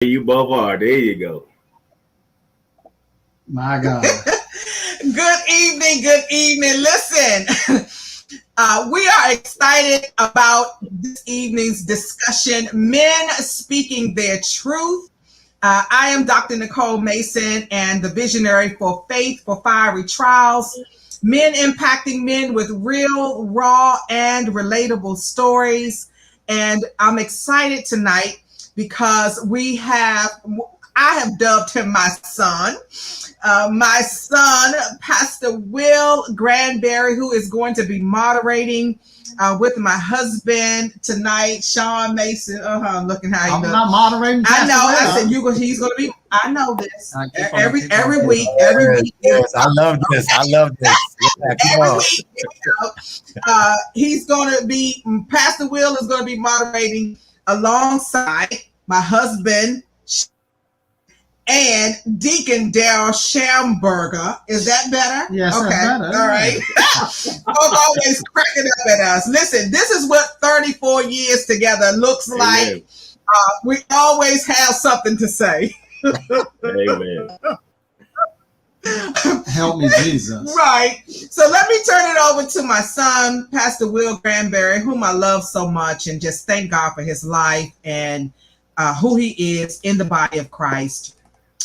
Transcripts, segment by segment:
You both are. There you go. My God. Good evening. Good evening. Listen, we are excited about this evening's discussion, Men Speaking Their Truth. I am Dr. Nicole Mason and the visionary for Faith for Fiery Trials. Men impacting men with real, raw, and relatable stories. And I'm excited tonight because I have dubbed him my son. My son, Pastor Will Granberry, who is going to be moderating with my husband tonight, Sean Mason. Looking how he I'm looks. not moderating. I know. Will. I said he's going to be. I know this. Every week. Yes, I love this. I love this. Yeah, every week, he's going to be. Pastor Will is going to be moderating alongside my husband and Deacon Daryl Schamberger. Is that better? Yes, okay. That's better. All right. Folks always cracking up at us. Listen, this is what 34 years together looks like. We always have something to say. Amen. Help me, Jesus. Right. So let me turn it over to my son, Pastor Will Granberry, whom I love so much, and just thank God for his life and who he is in the body of Christ,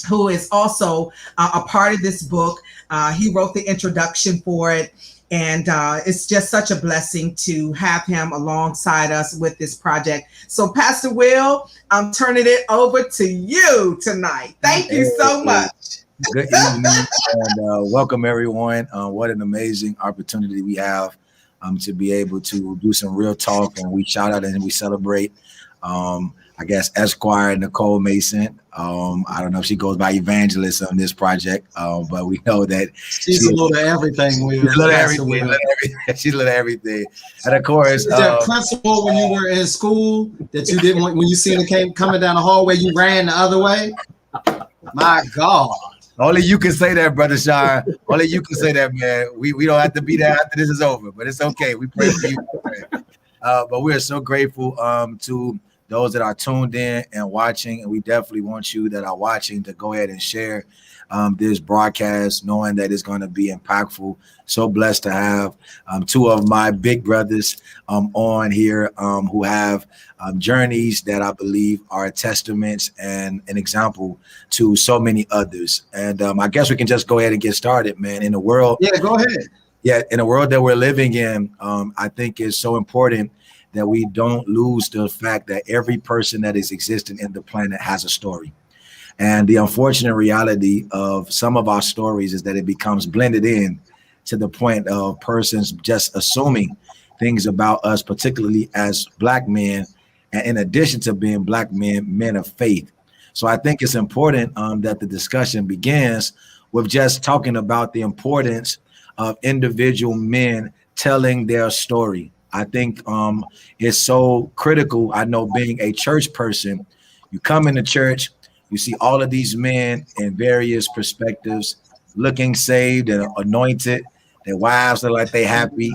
who is also a part of this book. He wrote the introduction for it. And it's just such a blessing to have him alongside us with this project. So, Pastor Will, I'm turning it over to you tonight. Thank you so much. Good evening and welcome, everyone. What an amazing opportunity we have to be able to do some real talk, and we shout out and we celebrate. I guess Esquire Nicole Mason. I don't know if she goes by evangelist on this project, but we know that she's a little of everything. She's a little everything. She's a little everything. And of course, that principal when you were in school that you didn't want, when you seen it coming down the hallway, you ran the other way. My God. Only you can say that, Brother Sean. Only you can say that, man. We don't have to be there after this is over, but it's okay. We pray for you. But we are so grateful to those that are tuned in and watching, and we definitely want you that are watching to go ahead and share this broadcast, knowing that it's going to be impactful. So blessed to have two of my big brothers on here who have journeys that I believe are testaments and an example to so many others. And I guess we can just go ahead and get started, man. In the world, go ahead. Yeah, in the world that we're living in, I think it's so important that we don't lose the fact that every person that is existing in the planet has a story. And the unfortunate reality of some of our stories is that it becomes blended in to the point of persons just assuming things about us, particularly as Black men, and in addition to being Black men, men of faith. So I think it's important that the discussion begins with just talking about the importance of individual men telling their story. I think it's so critical. I know, being a church person, you come into church, you see all of these men in various perspectives, looking saved and anointed. Their wives look like they're happy.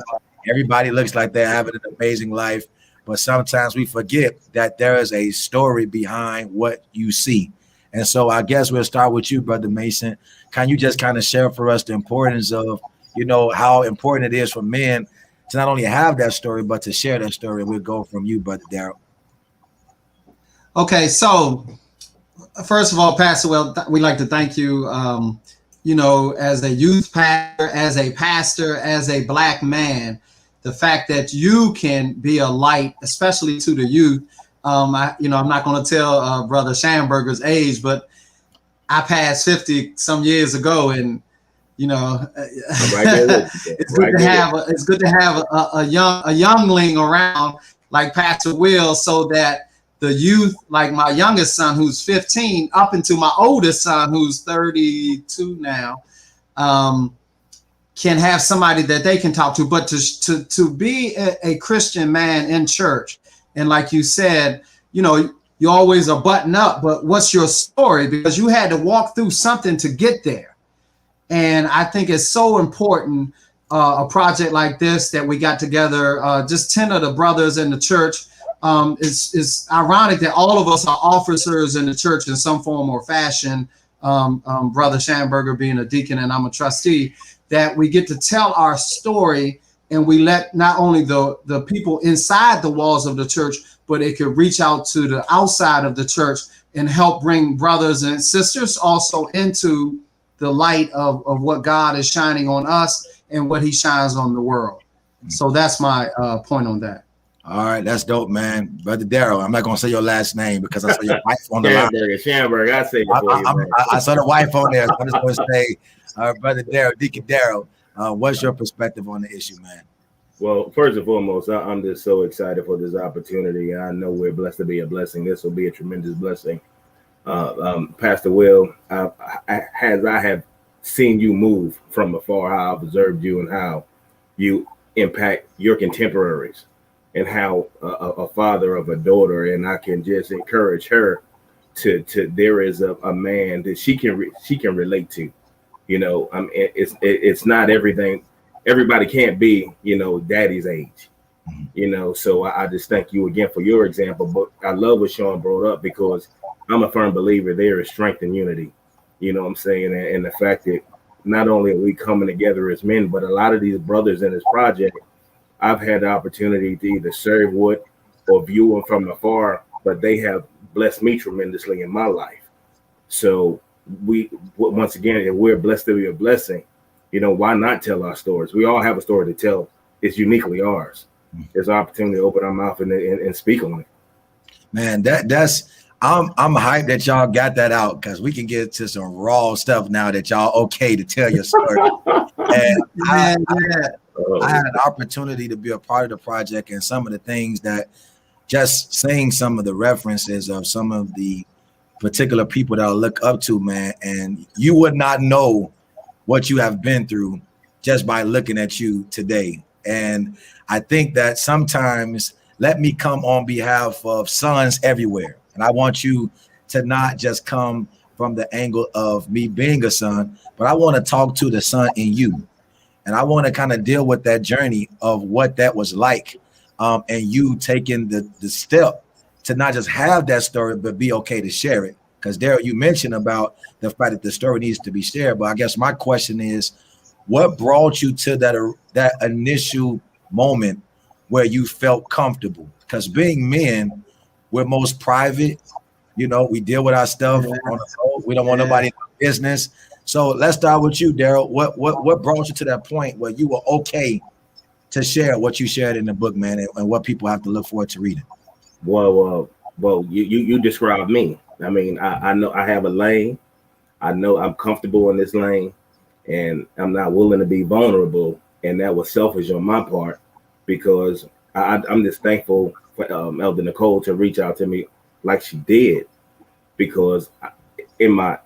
Everybody looks like they're having an amazing life. But sometimes we forget that there is a story behind what you see. And so I guess we'll start with you, Brother Mason. Can you just kind of share for us the importance of, how important it is for men to not only have that story, but to share that story? We'll go from you, Brother Daryl. Okay, so first of all, Pastor Will, we'd like to thank you, as a youth pastor, as a Black man, the fact that you can be a light, especially to the youth. I'm not going to tell Brother Schamberger's age, but I passed 50 some years ago, and it's good to have a youngling around like Pastor Will, so that the youth, like my youngest son who's 15, up into my oldest son who's 32 now, can have somebody that they can talk to. But to be a Christian man in church, and like you said, you always are buttoned up, but what's your story? Because you had to walk through something to get there. And I think it's so important, a project like this that we got together, just 10 of the brothers in the church, it's ironic that all of us are officers in the church in some form or fashion. Brother Schamberger being a deacon and I'm a trustee, that we get to tell our story, and we let not only the people inside the walls of the church, but it could reach out to the outside of the church and help bring brothers and sisters also into the light of what God is shining on us and what he shines on the world. So that's my point on that. All right, that's dope, man. Brother Daryl, I'm not going to say your last name because I saw your wife on the line. Schamberger, I say it for you, man. I saw the wife on there. So I'm just going to say, Brother Daryl, Deacon Daryl, what's your perspective on the issue, man? Well, first and foremost, I'm just so excited for this opportunity. I know we're blessed to be a blessing. This will be a tremendous blessing. Pastor Will, as I have seen you move from afar, how I've observed you and how you impact your contemporaries, and how a father of a daughter, and I can just encourage her to there is a man that she can relate to. You know, I mean, it's not everything. Everybody can't be, daddy's age, so I just thank you again for your example. But I love what Sean brought up, because I'm a firm believer there is strength in unity. You know what I'm saying? And the fact that not only are we coming together as men, but a lot of these brothers in this project, I've had the opportunity to either serve with or view them from afar, but they have blessed me tremendously in my life. So once again, if we're blessed to be a blessing, why not tell our stories? We all have a story to tell. It's uniquely ours. There's an opportunity to open our mouth and speak on it. Man, I'm hyped that y'all got that out, because we can get to some raw stuff now that y'all okay to tell your story. And I had an opportunity to be a part of the project, and some of the things that, just saying some of the references of some of the particular people that I look up to, man, and you would not know what you have been through just by looking at you today. And I think that sometimes, let me come on behalf of sons everywhere. And I want you to not just come from the angle of me being a son, but I want to talk to the son in you. And I want to kind of deal with that journey of what that was like, and you taking the step to not just have that story, but be okay to share it. Because Daryl, you mentioned about the fact that the story needs to be shared. But I guess my question is, what brought you to that initial moment where you felt comfortable? Because being men, we're most private. We deal with our stuff on the road. We don't want nobody in our business. So let's start with you, Daryl. What brought you to that point where you were okay to share what you shared in the book, man, and what people have to look forward to reading? Well, you described me. I mean, I know I have a lane. I know I'm comfortable in this lane, and I'm not willing to be vulnerable. And that was selfish on my part, because I'm just thankful for Elder Nicole to reach out to me like she did, because in my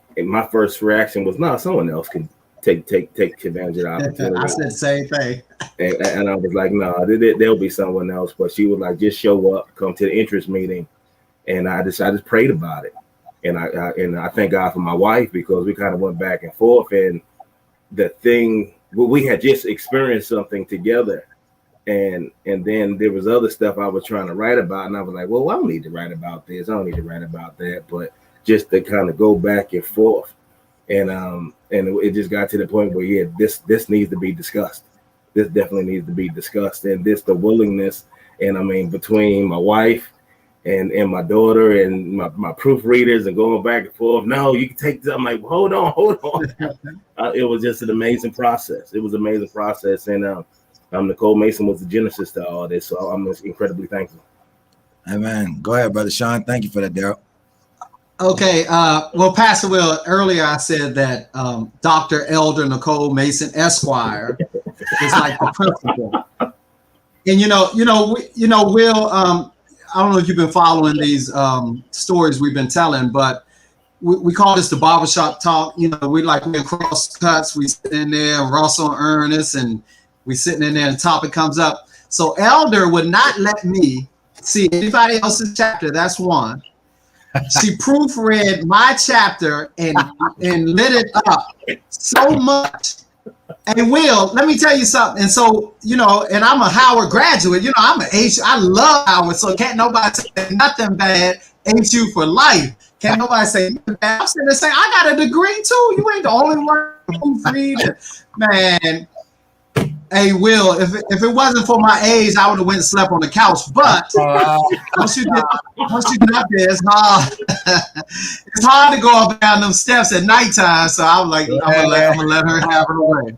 first reaction was, no, someone else can take advantage of the opportunity. I said the same thing. And I was like, no, there'll be someone else. But she was like, just show up, come to the interest meeting. And I just prayed about it. And I thank God for my wife, because we kind of went back and forth. And we had just experienced something together. And then there was other stuff I was trying to write about. And I was like, well, I don't need to write about this. I don't need to write about that. But just to kind of go back and forth. And it just got to the point where, this needs to be discussed. This definitely needs to be discussed. And the willingness, and I mean, between my wife and my daughter and my proofreaders, and going back and forth. No, you can take this. I'm like, hold on. It was just an amazing process. It was an amazing process. And Nicole Mason was the genesis to all this. So I'm just incredibly thankful. Amen. Go ahead, Brother Sean. Thank you for that, Daryl. Okay. Well, Pastor Will, earlier I said that Dr. Elder Nicole Mason Esquire is like the principal. And Will, I don't know if you've been following these stories we've been telling, but we call this the barbershop talk. We're in cross cuts. We sit in there, and Russell and Ernest, and we sitting in there, and the topic comes up. So Elder would not let me see anybody else's chapter. That's one. She proofread my chapter and lit it up so much Hey, Will, let me tell you something. And so, and I'm a Howard graduate. I'm an H. I love Howard. So can't nobody say nothing bad. HU for life. Can't nobody say nothing bad. I'm sitting there saying, I got a degree too. You ain't the only one who read it. Man. Hey, Will, if it wasn't for my age, I would have went and slept on the couch. But once you get up there, it's hard. It's hard to go up and down them steps at nighttime. So I'm like, I'm gonna let her have her way.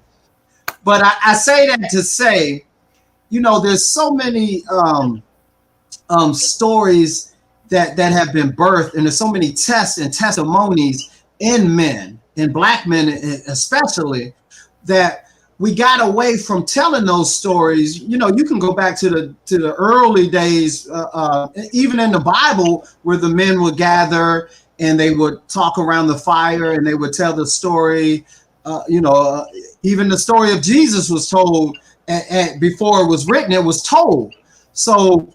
But I say that to say, there's so many stories that have been birthed, and there's so many tests and testimonies in men, in Black men especially, that we got away from telling those stories. You can go back to the early days, even in the Bible, where the men would gather and they would talk around the fire and they would tell the story. Even the story of Jesus was told before it was written. It was told. So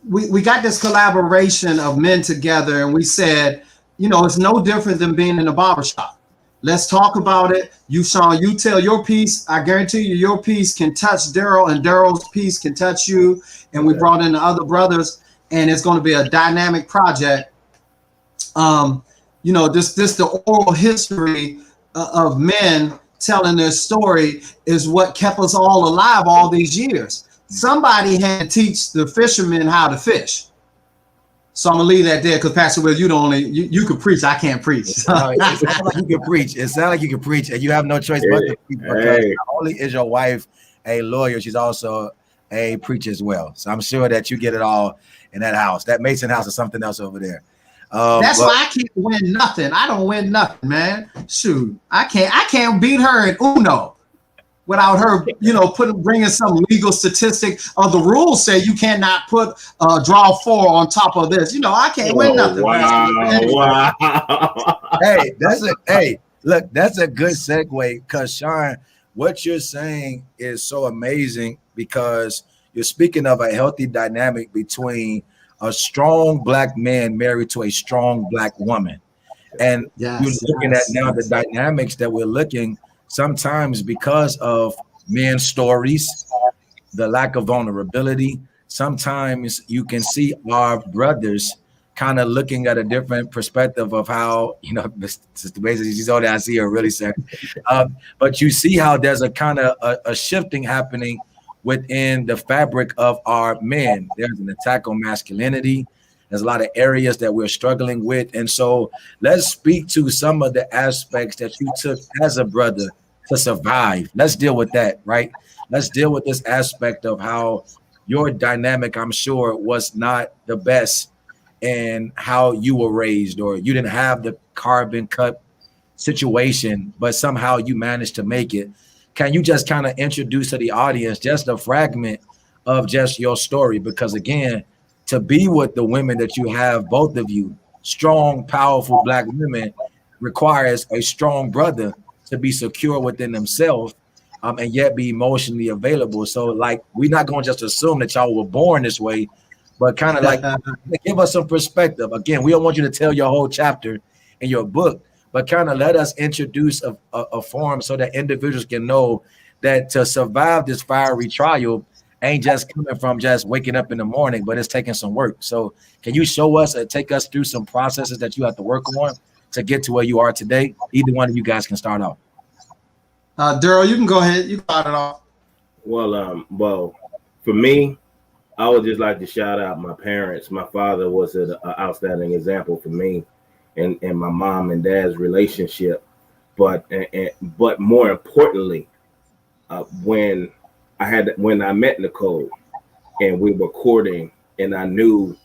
we got this collaboration of men together, and we said, it's no different than being in a barbershop. Let's talk about it. You, Sean, you tell your piece. I guarantee you your piece can touch Daryl, and Daryl's piece can touch you. And we brought in the other brothers, and it's going to be a dynamic project. This the oral history of men telling their story is what kept us all alive all these years. Somebody had to teach the fishermen how to fish. So I'm gonna leave that there, because Pastor Will, you can preach. I can't preach. It sounds like you can preach. It sounds like you can preach, and you have no choice but to preach, because not only is your wife a lawyer, she's also a preacher as well. So I'm sure that you get it all in that house. That Mason house is something else over there. That's why I can't win nothing. I don't win nothing, man. Shoot, I can't beat her in Uno without her, bringing some legal statistic. The rules say you cannot put draw 4 on top of this. I can't win nothing. Wow. Look, that's a good segue, because Sean, what you're saying is so amazing, because you're speaking of a healthy dynamic between a strong Black man married to a strong Black woman. And you're looking at now the dynamics that we're looking sometimes because of men's stories, the lack of vulnerability. Sometimes you can see our brothers kind of looking at a different perspective of how, the ways that she's older, I see her really sad. But you see how there's a kind of a shifting happening within the fabric of our men. There's an attack on masculinity. There's a lot of areas that we're struggling with. And so let's speak to some of the aspects that you took as a brother to survive. Let's deal with that, right? Let's deal with this aspect of how your dynamic, I'm sure, was not the best in how you were raised, or you didn't have the carbon cut situation, but somehow you managed to make it. Can you just kind of introduce to the audience just a fragment of just your story? Because again, to be with the women that you have, both of you, strong, powerful Black women, requires a strong brother to be secure within themselves, and yet be emotionally available. So we're not going to just assume that y'all were born this way, but kind of give us some perspective. Again, we don't want you to tell your whole chapter in your book, but kind of let us introduce a form so that individuals can know that to survive this fiery trial ain't just coming from just waking up in the morning, but it's taking some work. So can you show us and take us through some processes that you have to work on to get to where you are today? Either one of you guys can start off. Daryl, you can go ahead. You start it off. Well, for me, I would just like to shout out my parents. My father was an outstanding example for me, and my mom and dad's relationship. But more importantly, when I met Nicole and we were courting, and I knew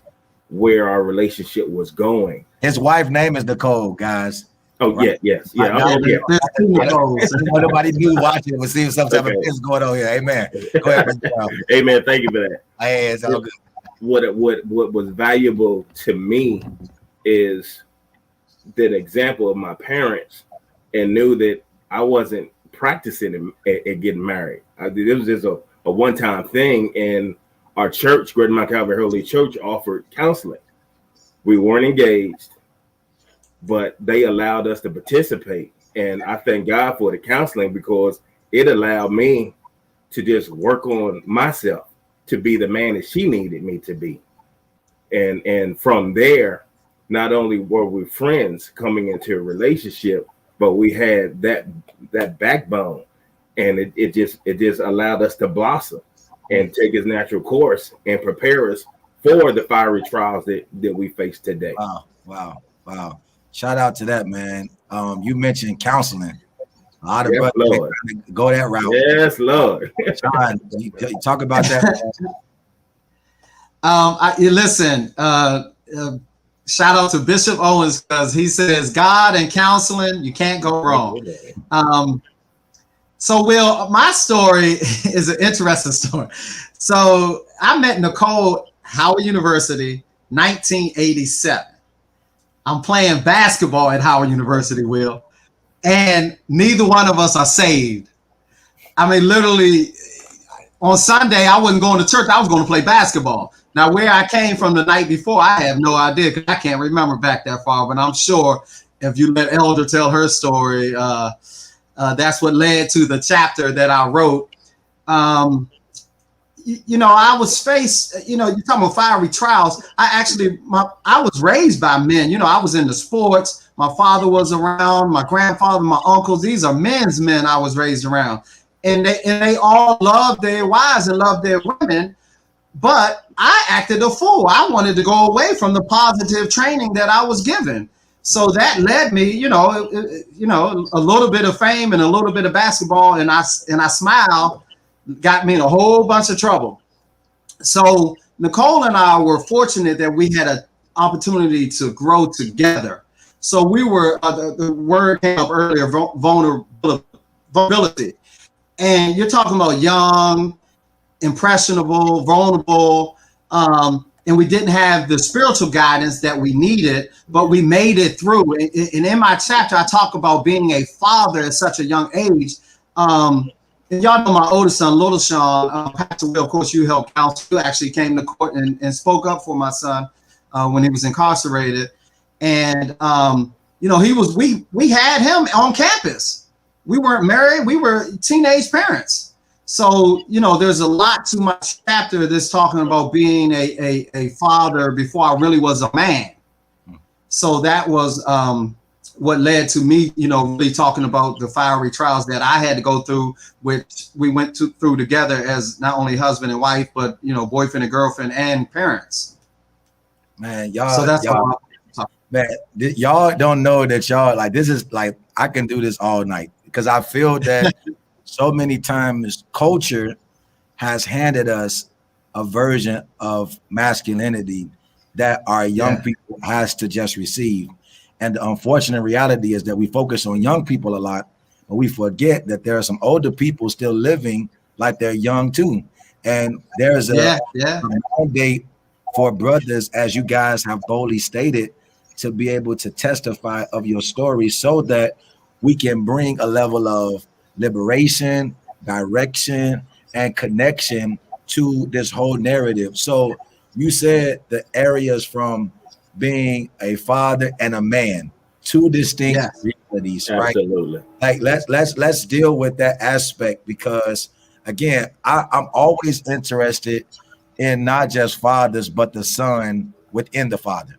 where our relationship was going. His wife's name is Nicole, guys. Oh, right? Yes. I know nobody knew watching it, but seeing some type of things going on here. Amen. Go ahead. Amen. Thank you for that. Hey, it's all good. What was valuable to me is the example of my parents, and knew that I wasn't practicing at getting married. It was just a one-time thing, and our church, Greater Mount Calvary Holy Church, offered counseling. We weren't engaged, but they allowed us to participate. And I thank God for the counseling because it allowed me to just work on myself to be the man that she needed me to be. And from there, not only were we friends coming into a relationship, but we had that backbone, and it just allowed us to blossom and take its natural course and prepare us for the fiery trials that we face today. Wow. Shout out to that, man. You mentioned counseling. A lot of Yes, brothers Lord. go that route. Yes, Lord. John, you talk about that. Listen, shout out to Bishop Owens because he says God and counseling, you can't go wrong. So, Will, my story is an interesting story. So I met Nicole Howard University, 1987. I'm playing basketball at Howard University, Will, and neither one of us are saved. I mean, literally, on Sunday, I wasn't going to church. I was going to play basketball. Now, where I came from the night before, I have no idea because I can't remember back that far. But I'm sure if you let Elder tell her story, that's what led to the chapter that I wrote. I was faced, you're talking about fiery trials. I was raised by men. I was into sports. My father was around, my grandfather, my uncles. These are men's men I was raised around. And they all loved their wives and loved their women. But I acted a fool. I wanted to go away from the positive training that I was given. So that led me, a little bit of fame and a little bit of basketball, and I smile got me in a whole bunch of trouble. So Nicole and I were fortunate that we had an opportunity to grow together. So we were, the word came up earlier, vulnerability. And you're talking about young, impressionable, vulnerable, and we didn't have the spiritual guidance that we needed, but we made it through. And in my chapter, I talk about being a father at such a young age. And y'all know my oldest son, Little Sean, Pastor Will, of course, you helped counsel. You actually came to court and spoke up for my son when he was incarcerated. And, we had him on campus. We weren't married. We were teenage parents. So, there's a lot to my chapter that's talking about being a father before I really was a man. So that was what led to me, really talking about the fiery trials that I had to go through, which we went through together as not only husband and wife, but, boyfriend and girlfriend and parents. Man, y'all, so that's y'all, man, y'all don't know that y'all, like, this is like, I can do this all night because I feel that so many times culture has handed us a version of masculinity that our young people has to just receive. And the unfortunate reality is that we focus on young people a lot, but we forget that there are some older people still living like they're young too. And there's a mandate for brothers, as you guys have boldly stated, to be able to testify of your story so that we can bring a level of liberation, direction, and connection to this whole narrative. So you said the areas from being a father and a man, two distinct realities, right? Absolutely. Like let's deal with that aspect because again, I'm always interested in not just fathers, but the son within the father.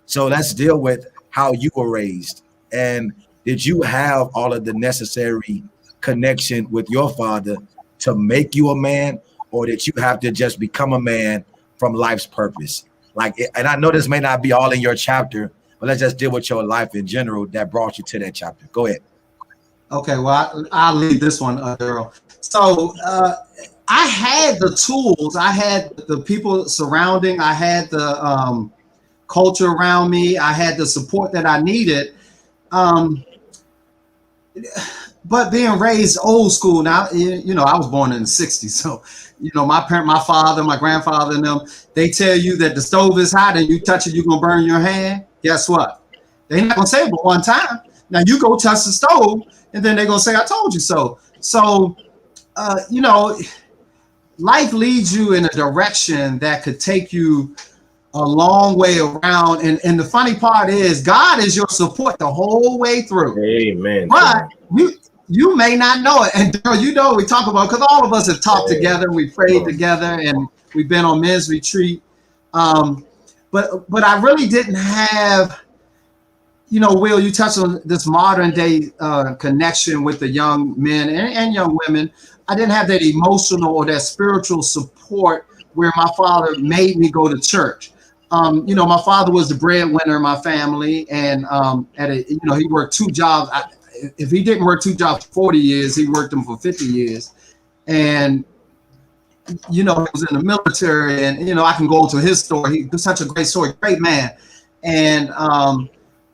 So let's deal with how you were raised. And did you have all of the necessary connection with your father to make you a man, or did you have to just become a man from life's purpose? Like, and I know this may not be all in your chapter, but let's just deal with your life in general that brought you to that chapter. Go ahead. Okay, well, I'll leave this one, Daryl. So I had the tools, I had the people surrounding, I had the culture around me, I had the support that I needed. But being raised old school now, I was born in the 60s. So, my father, my grandfather and them, they tell you that the stove is hot and you touch it, you're going to burn your hand. Guess what? They're not going to say it but one time. Now you go touch the stove and then they're going to say, I told you so. So, life leads you in a direction that could take you a long way around. And the funny part is God is your support the whole way through. Amen. But you may not know it. And Daryl, you know, we talk about, because all of us have talked together, we prayed together, and we've been on men's retreat. But I really didn't have, you know, Will, you touched on this modern day connection with the young men and young women. I didn't have that emotional or that spiritual support where my father made me go to church. You know, my father was the breadwinner in my family, and you know, he worked two jobs. If he didn't work two jobs for 40 years, he worked them for 50 years. And, you know, he was in the military, and, you know, I can go into his story. He was such a great story, great man. And,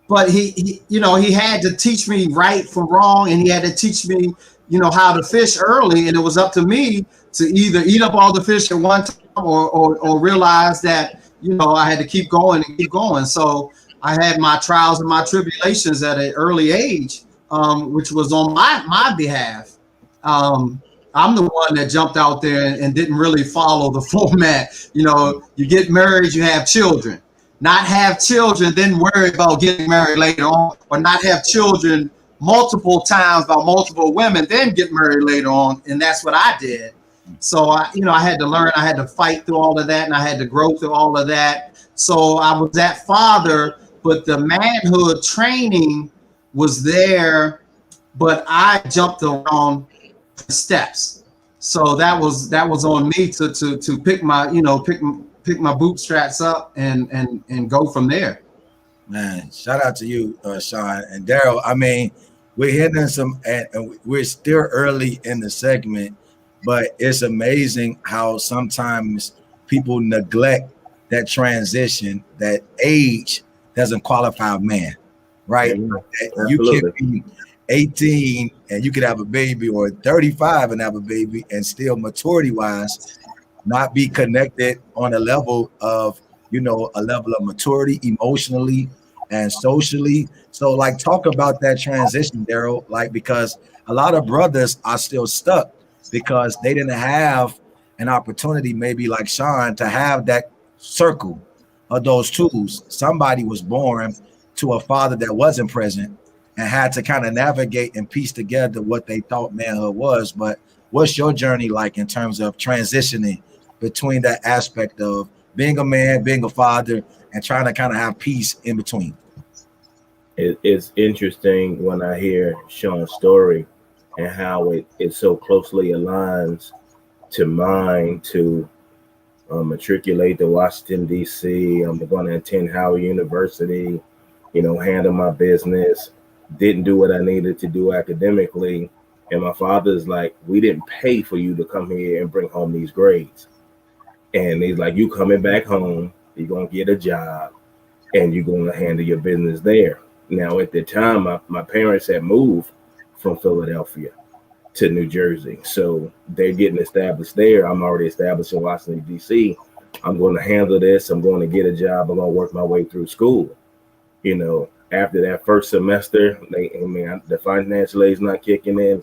but he, you know, he had to teach me right from wrong, and he had to teach me, you know, how to fish early. And it was up to me to either eat up all the fish at one time or realize that, you know, I had to keep going and keep going. So I had my trials and my tribulations at an early age, which was on my behalf. I'm the one that jumped out there and didn't really follow the format. You know, you get married, you have children. Not have children, then worry about getting married later on, or not have children multiple times by multiple women, then get married later on. And that's what I did. So you know, I had to learn, I had to fight through all of that, and I had to grow through all of that. So I was that father, but the manhood training was there, but I jumped around steps. So that was on me to pick my, you know, pick my bootstraps up and go from there. Man, shout out to you, Sean and Daryl. I mean, we're hitting some, and we're still early in the segment, but it's amazing how sometimes people neglect that transition, that age doesn't qualify a man, right? You can be 18 and you could have a baby, or 35 and have a baby, and still maturity wise not be connected on a level of, you know, a level of maturity emotionally and socially. So like, talk about that transition, Daryl, like, because a lot of brothers are still stuck because they didn't have an opportunity, maybe like Sean, to have that circle of those tools. Somebody was born to a father that wasn't present and had to kind of navigate and piece together what they thought manhood was. But what's your journey like in terms of transitioning between that aspect of being a man, being a father, and trying to kind of have peace in between? It's interesting when I hear Sean's story and how it so closely aligns to mine, to matriculate to Washington, D.C. I'm going to attend Howard University, you know, handle my business, didn't do what I needed to do academically. And my father's like, we didn't pay for you to come here and bring home these grades. And he's like, you coming back home, you're going to get a job, and you're going to handle your business there. Now, at the time, my parents had moved from Philadelphia to New Jersey. So they're getting established there. I'm already established in Washington, D.C. I'm going to handle this. I'm going to get a job. I'm going to work my way through school. You know, after that first semester, the financial aid's not kicking in.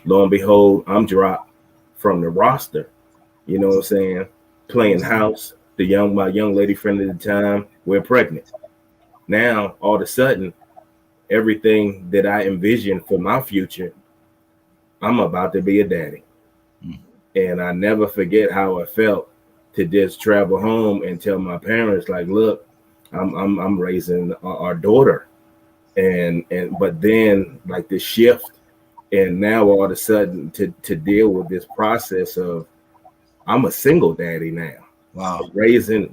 Lo and behold, I'm dropped from the roster. You know what I'm saying? Playing house. My young lady friend at the time, we're pregnant. Now, all of a sudden, everything that I envisioned for my future, I'm about to be a daddy. And I never forget how it felt to just travel home and tell my parents, like, look, I'm raising our daughter. But then, like, the shift, and now all of a sudden to deal with this process of, I'm a single daddy now. Wow. Raising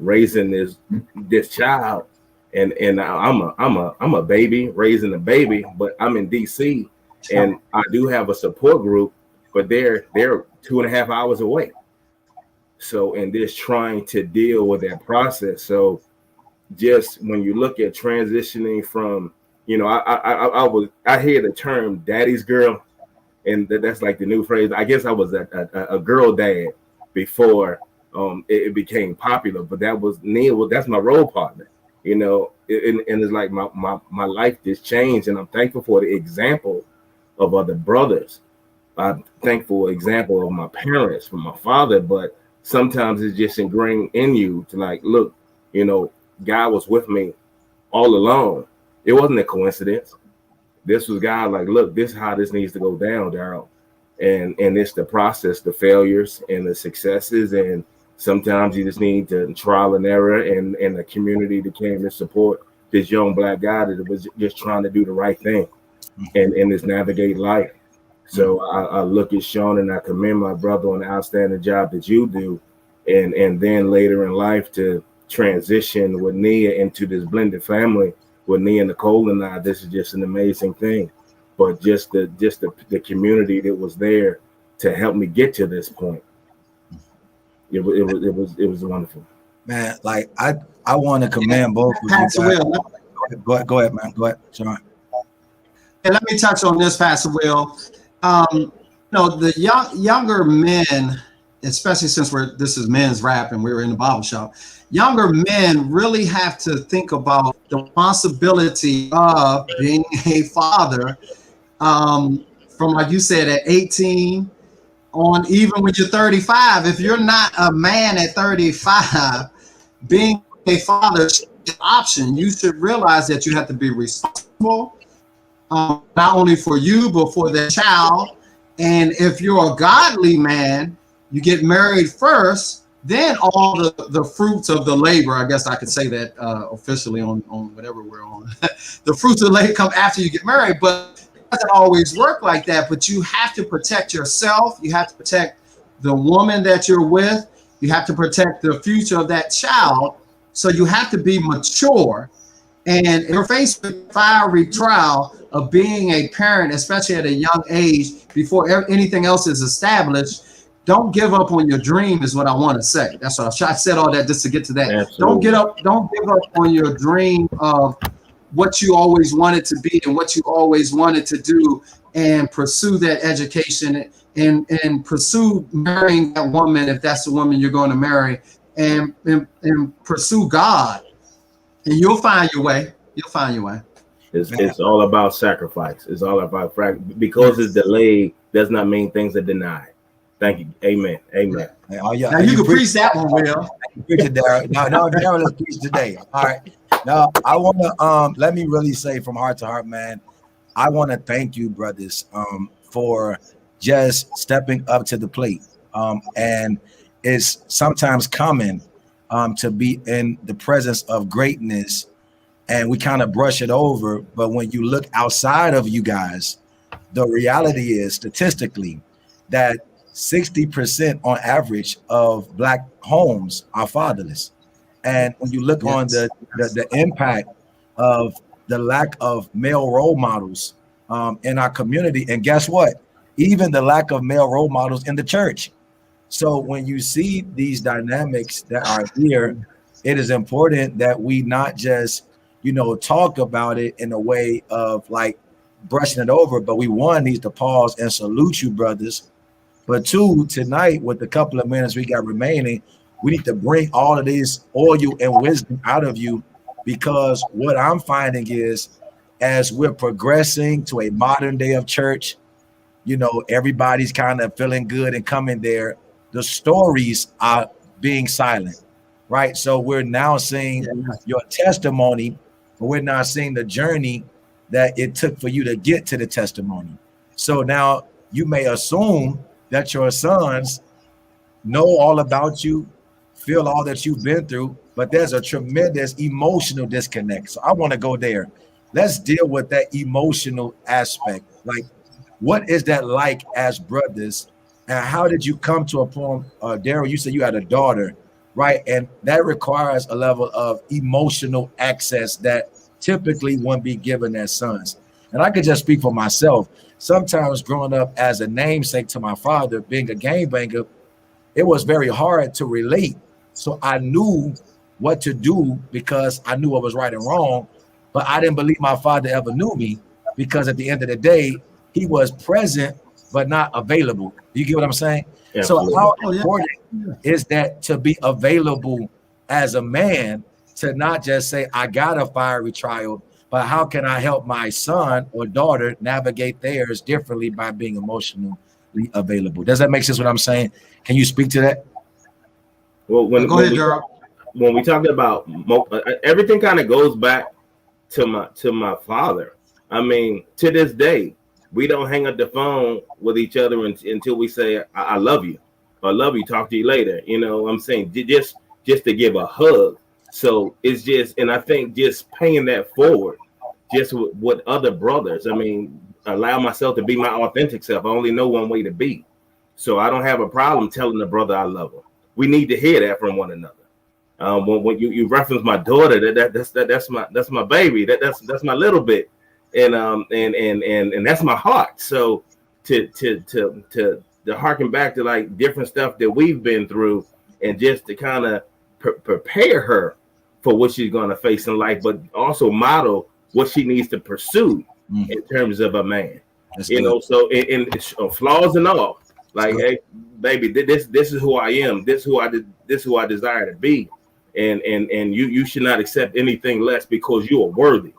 this child, and I'm a baby raising a baby, but I'm in DC, and I do have a support group, but they're 2.5 hours away. So, and just trying to deal with that process. So, just when you look at transitioning from, you know, I hear the term "daddy's girl," and that's like the new phrase. I guess I was a girl dad before it became popular, but that was Neil. That's my role partner, you know, and it's like my life just changed, and I'm thankful for the example of other brothers. I'm thankful for the example of my parents, from my father, but sometimes it's just ingrained in you to, like, look, You know, God was with me all along. It wasn't a coincidence. This was God like, look, this is how this needs to go down, Daryl. And it's the process, the failures and the successes. And sometimes you just need to trial and error, and the community that came to support this young black guy that was just trying to do the right thing and just navigate life. So I look at Sean and I commend my brother on the outstanding job that you do. And then later in life to transition with Nia into this blended family with Nia and Nicole and I, this is just an amazing thing. But just the community that was there to help me get to this point, it was wonderful. Man, like I want to commend both of you guys. Pastor Will, Go ahead, man. Go ahead, Sean. and let me touch on this, Pastor Will. You know, the younger men, especially since this is men's rap and we're in the Bible shop, younger men really have to think about the responsibility of being a father, from, like you said, at 18 on, even when you're 35. If you're not a man at 35, being a father is an option. You should realize that you have to be responsible, not only for you, but for the child. And if you're a godly man, you get married first, then all the fruits of the labor, I guess I could say that officially on whatever we're on, the fruits of the labor come after you get married. But it doesn't always work like that. But you have to protect yourself. You have to protect the woman that you're with. You have to protect the future of that child. So you have to be mature. And if you're faced with fiery trial of being a parent, especially at a young age, before anything else is established, don't give up on your dream is what I want to say. That's what I said all that just to get to that. Absolutely. Don't give up on your dream of what you always wanted to be and what you always wanted to do, and pursue that education and pursue marrying that woman if that's the woman you're going to marry, and pursue God. And you'll find your way. You'll find your way. It's all about sacrifice. It's all about because it's delayed does not mean things are denied. Thank you. Amen. Amen. Hey, now you can preach that one, Will. Preach it, Darren. No, Darren, let's preach today. All right. Now I want to let me really say from heart to heart, man. I want to thank you, brothers, for just stepping up to the plate. And it's sometimes common to be in the presence of greatness, and we kind of brush it over. But when you look outside of you guys, the reality is statistically that 60% on average of Black homes are fatherless. And when you look on the impact of the lack of male role models in our community, and guess what? Even the lack of male role models in the church. So when you see these dynamics that are here, it is important that we not just, talk about it in a way of like brushing it over, but we, one, needs to pause and salute you, brothers. But two, tonight, with the couple of minutes we got remaining, we need to bring all of this oil and wisdom out of you, because what I'm finding is, as we're progressing to a modern day of church, everybody's kind of feeling good and coming there. The stories are being silent, right? So we're now seeing your testimony, but we're not seeing the journey that it took for you to get to the testimony. So now you may assume that your sons know all about you, feel all that you've been through, but there's a tremendous emotional disconnect. So I want to go there. Let's deal with that emotional aspect. Like, what is that like as brothers? And how did you come to a point, Daryl, you said you had a daughter, right? And that requires a level of emotional access that typically wouldn't be given as sons. And I could just speak for myself. Sometimes growing up as a namesake to my father, being a gangbanger, it was very hard to relate. So I knew what to do because I knew what was right and wrong, but I didn't believe my father ever knew me, because at the end of the day, he was present, but not available. You get what I'm saying? Absolutely. So how important is that to be available as a man, to not just say, I got a fiery trial, but how can I help my son or daughter navigate theirs differently by being emotionally available? Does that make sense what I'm saying? Can you speak to that? Well, go ahead, Gerald. when we talk about everything, kind of goes back to my father. I mean, to this day, we don't hang up the phone with each other until we say, I love you, or love you, talk to you later. You know what I'm saying? Just to give a hug. So it's just, and I think just paying that forward, just with other brothers. I mean, allow myself to be my authentic self. I only know one way to be. So I don't have a problem telling the brother I love him. We need to hear that from one another. When you reference my daughter, that's my baby. That's my little bit, and that's my heart. So to harken back to like different stuff that we've been through, and just to kind of prepare her for what she's going to face in life, but also model what she needs to pursue in terms of a man. That's you good. Know, so in flaws and all, like, hey, baby, this is who I am. This is who I desire to be. And you should not accept anything less because you are worthy.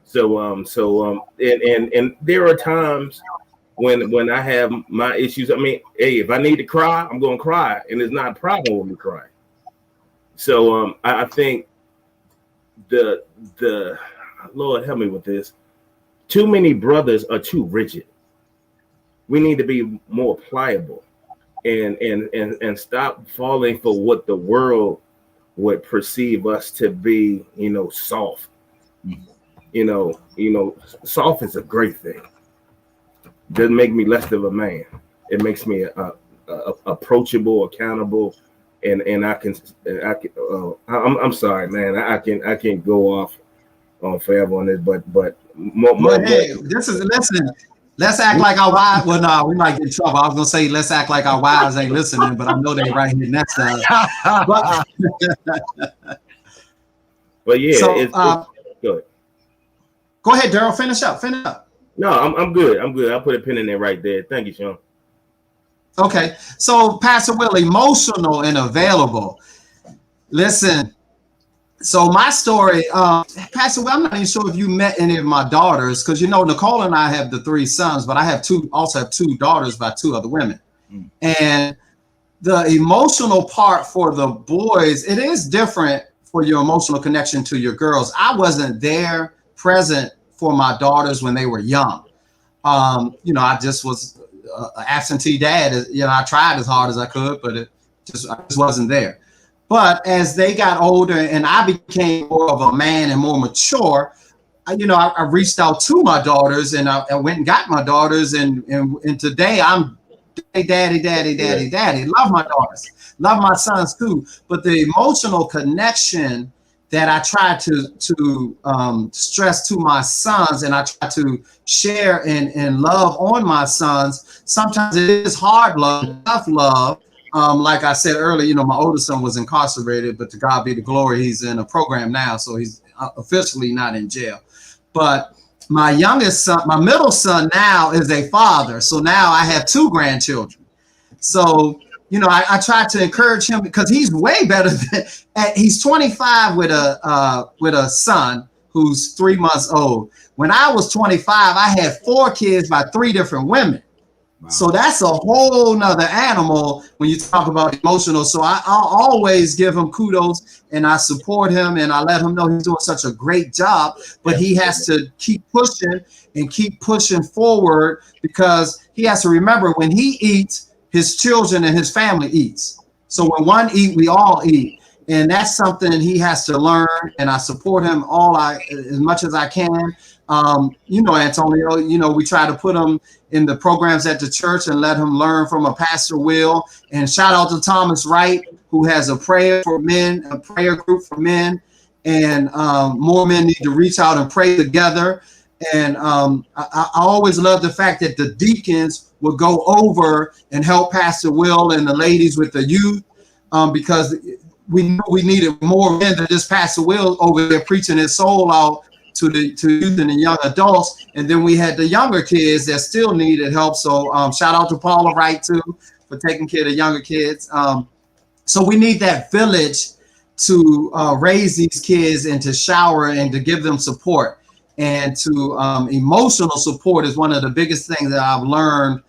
So and there are times when I have my issues. I mean, hey, if I need to cry, I'm gonna cry, and it's not a problem with me crying. So I think the Lord help me with this. Too many brothers are too rigid. We need to be more pliable and stop falling for what the world would perceive us to be, soft. Soft is a great thing. Doesn't make me less of a man. It makes me approachable, accountable, and I'm sorry, man. I can go off on forever on this, but more. Hey, listen. Let's act like our wives. Well, no, we might get in trouble. I was gonna say let's act like our wives ain't listening, but I know they right here next time. But yeah, so, it's good. Go ahead, Daryl. Finish up. No, I'm good. I'll put a pin in there right there. Thank you, Sean. Okay, so Pastor Will, emotional and available. Listen. So my story, Pastor Will, I'm not even sure if you met any of my daughters, because Nicole and I have the 3 sons, but I also have 2 daughters by 2 other women. And the emotional part for the boys, it is different for your emotional connection to your girls. I wasn't there present for my daughters when they were young. I just was an absentee dad. I tried as hard as I could, but I just wasn't there. But as they got older and I became more of a man and more mature, I reached out to my daughters and I went and got my daughters. And today I'm daddy. Love my daughters, love my sons too. But the emotional connection that I try to stress to my sons and I try to share and love on my sons, sometimes it is hard love, tough love. Like I said earlier, my oldest son was incarcerated, but to God be the glory, he's in a program now, so he's officially not in jail. But my youngest son, my middle son now is a father, so now I have 2 grandchildren. So, I try to encourage him because he's way better than. He's 25 with a son who's 3 months old. When I was 25, I had 4 kids by 3 different women. Wow. So that's a whole nother animal when you talk about emotional. So I'll always give him kudos and I support him and I let him know he's doing such a great job, but he has to keep pushing forward because he has to remember when he eats, his children and his family eats. So when one eat, we all eat. And that's something he has to learn and I support him as much as I can. Antonio, we try to put him in the programs at the church and let him learn from a Pastor Will. And shout out to Thomas Wright, who has a prayer for men, a prayer group for men. And more men need to reach out and pray together. And I always love the fact that the deacons will go over and help Pastor Will and the ladies with the youth because we needed more men than just Pastor Will over there preaching his soul out to youth and the young adults, and then we had the younger kids that still needed help. So shout out to Paula Wright too for taking care of the younger kids. So we need that village to raise these kids and to shower and to give them support, and to emotional support is one of the biggest things that I've learned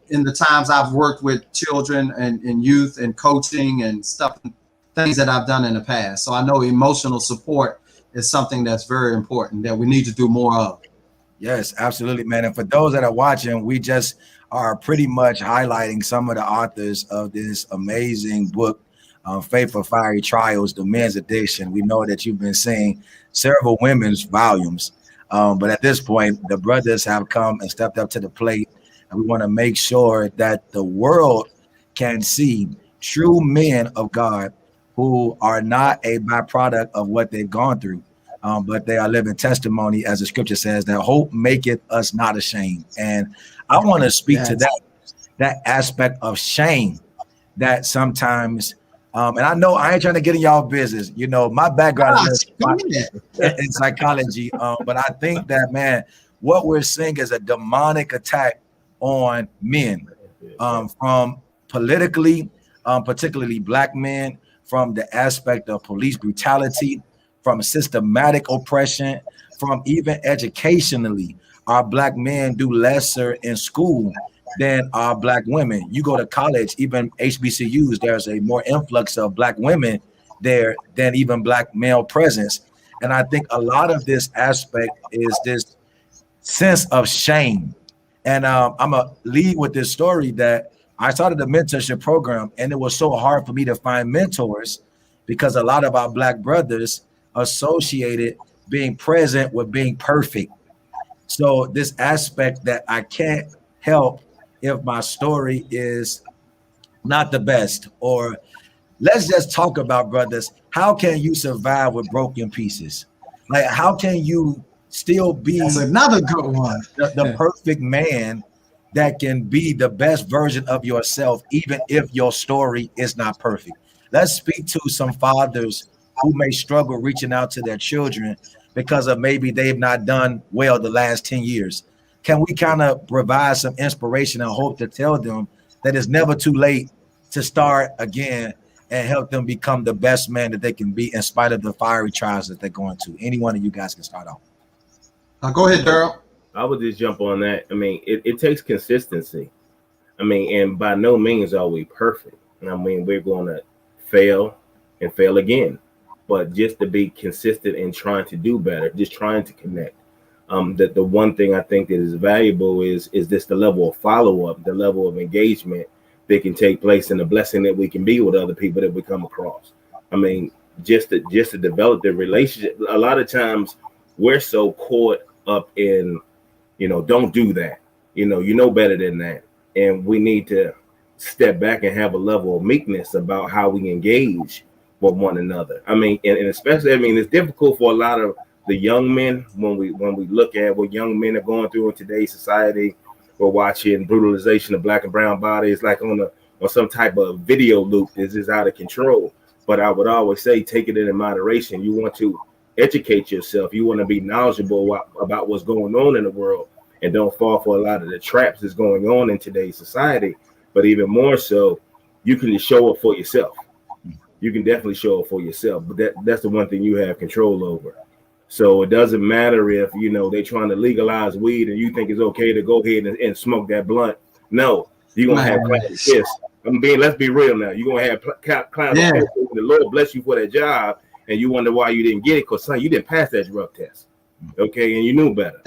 in the times I've worked with children and youth and coaching and stuff things that I've done in the past. So I know emotional support is something that's very important that we need to do more of. Yes, absolutely, man. And for those that are watching, we just are pretty much highlighting some of the authors of this amazing book, Faith for Fiery Trials, the men's edition. We know that you've been seeing several women's volumes, but at this point, the brothers have come and stepped up to the plate, and we want to make sure that the world can see true men of God who are not a byproduct of what they've gone through. But they are living testimony, as the scripture says, that hope maketh us not ashamed. And I want to speak to that aspect of shame that sometimes, and I know I ain't trying to get in y'all business. You know, my background is in psychology, but I think that, man, what we're seeing is a demonic attack on men, from politically, particularly black men, from the aspect of police brutality, from systematic oppression, from even educationally. Our black men do lesser in school than our black women. You go to college, even HBCUs, there's a more influx of black women there than even black male presence. And I think a lot of this aspect is this sense of shame. And I'm going to lead with this story that I started a mentorship program, and it was so hard for me to find mentors because a lot of our black brothers associated being present with being perfect. So this aspect that I can't help if my story is not the best, or let's just talk about, brothers, how can you survive with broken pieces? Like, how can you still be another good one, the perfect man that can be the best version of yourself, even if your story is not perfect? Let's speak to some fathers who may struggle reaching out to their children because of maybe they've not done well the last 10 years. Can we kind of provide some inspiration and hope to tell them that it's never too late to start again and help them become the best man that they can be in spite of the fiery trials that they're going to? Any one of you guys can start off. Go ahead, Daryl. I would just jump on that. I mean, it takes consistency. I mean, and by no means are we perfect. I mean, we're going to fail and fail again. But just to be consistent in trying to do better, just trying to connect. That the one thing I think that is valuable is this the level of follow-up, the level of engagement that can take place, and the blessing that we can be with other people that we come across. I mean, just to develop the relationship. A lot of times we're so caught up in, don't do that. You know better than that. And we need to step back and have a level of meekness about how we engage with one another. I mean, and especially, I mean, it's difficult for a lot of the young men when we look at what young men are going through in today's society. We're watching brutalization of black and brown bodies like on some type of video loop. This is out of control. But I would always say, take it in moderation. You want to educate yourself. You want to be knowledgeable about what's going on in the world, and don't fall for a lot of the traps that's going on in today's society. But even more so, you can just show up for yourself. You can definitely show up for yourself, but that's the one thing you have control over. So it doesn't matter if, they're trying to legalize weed and you think it's okay to go ahead and smoke that blunt. No, you're going to have clouds of kiss. Let's be real now. You're going to have clouds of kiss. The Lord bless you for that job, and you wonder why you didn't get it because, son, you didn't pass that drug test. Okay, and you knew better.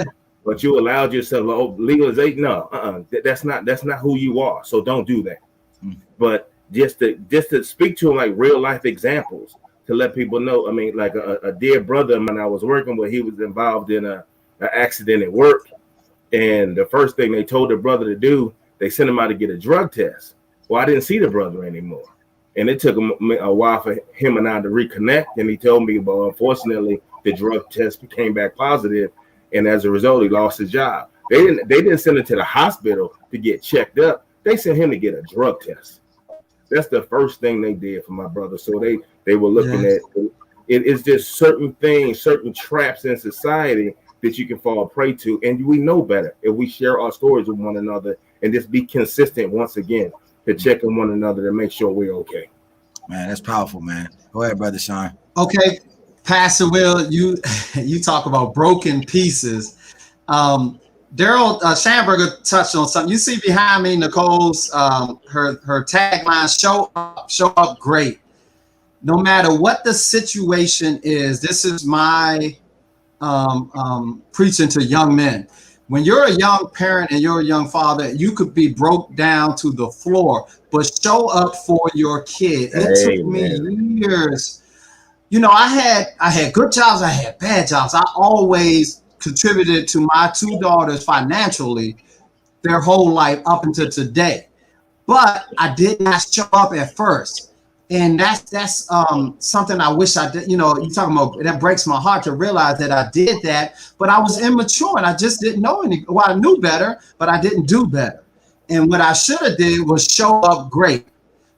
But you allowed yourself, legalization. No, that's not who you are. So don't do that. But just to speak to them like real life examples to let people know. I mean, like a dear brother when I was working with, he was involved in an accident at work, and the first thing they told the brother to do, they sent him out to get a drug test. Well, I didn't see the brother anymore, and it took him a while for him and I to reconnect. And he told me, well, unfortunately, the drug test came back positive, and as a result, he lost his job. They didn't send him to the hospital to get checked up. They sent him to get a drug test. That's the first thing they did for my brother. So they were looking at it. It's just certain things, certain traps in society that you can fall prey to. And we know better if we share our stories with one another and just be consistent once again to check on one another to make sure we're okay. Man, that's powerful, man. Go ahead, Brother Sean. Okay, Pastor Will, you talk about broken pieces. Daryl Schamberger touched on something. You see behind me, Nicole's her tagline: show up great. no matter what the situation is, this is my preaching to young men. When you're a young parent and you're a young father, you could be broke down to the floor, but show up for your kid. It took me years. You know, I had good jobs, I had bad jobs. I always contributed to my two daughters financially their whole life up until today. But I did not show up at first. And that's something I wish I did. You know, you talking about that breaks my heart to realize that I did that, but I was immature and I just didn't know any. Well, I knew better, but I didn't do better. And what I should have did was show up great.